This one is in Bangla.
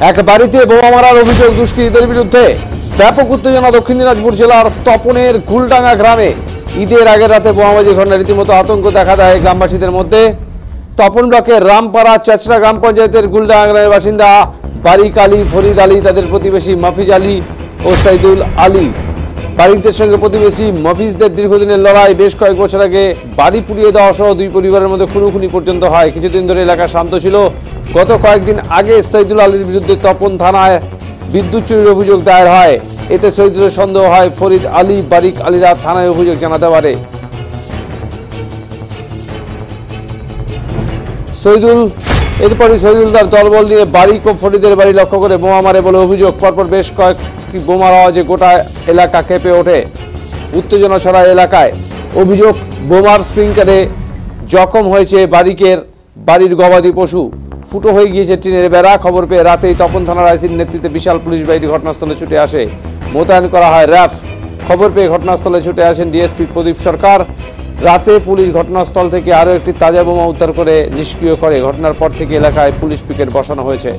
এক বাড়িতে বোমা মারার অভিযোগ দুষ্কৃতীদের বিরুদ্ধে। ব্যাপক উত্তেজনা দক্ষিণ দিনাজপুর জেলার তপনের কুলডাঙ্গা গ্রামে। ঈদের আগের রাতে বোমাবাজি ঘটনায় রীতিমতো আতঙ্ক দেখা দেয় গ্রামবাসীদের মধ্যে। তপন ব্লকের রামপাড়া চেচড়া গ্রাম পঞ্চায়েতের কুলডাঙ্গা গ্রামের বাসিন্দা বারিক আলী, ফরিদ আলী, তাদের প্রতিবেশী মফিজ আলী ও সাইদুল আলী। বারিকদের সঙ্গে প্রতিবেশী মফিজদের দীর্ঘদিনের লড়াই। বেশ কয়েক বছর আগে বাড়ি পুড়িয়ে দেওয়া সহ দুই পরিবারের মধ্যে খুনোখুনি পর্যন্ত হয়। কিছুদিন ধরে এলাকা শান্ত ছিল। গত কয়েকদিন আগে সাইদুল আলীর বিরুদ্ধে তপন থানায় বিদ্যুৎ চুরির অভিযোগ দায়ের হয়। এতে শহীদুলের সন্দেহ হয় ফরিদ আলী, বারিক আলীরা থানায় অভিযোগ জানাতে পারে। এরপরই শহীদুল তার দলবল নিয়ে বারিক ও ফরিদের বাড়ি লক্ষ্য করে বোমা মারে বলে অভিযোগ। পরপর বেশ কয়েকটি বোমার আওয়াজে গোটা এলাকা কেঁপে ওঠে, উত্তেজনা ছড়ায় এলাকায়। অভিযোগ, বোমার স্প্রিংকারে জখম হয়েছে বাড়ির গবাদি পশু, ফুটো হয়ে গিয়েছে টিনের বেড়া। খবর পেয়ে রাতেই তপন থানার আইসির নেতৃত্বে বিশাল পুলিশ বাহিনী ঘটনাস্থলে ছুটে আসে। মোতায়েন করা হয় র্যাব। খবর পেয়ে ঘটনাস্থলে ছুটে আসেন ডিএসপি প্রদীপ সরকার। রাতে পুলিশ ঘটনাস্থল থেকে আরও একটি তাজা বোমা উদ্ধার করে নিষ্ক্রিয় করে। ঘটনার পর থেকে এলাকায় পুলিশ পিকেট বসানো হয়েছে।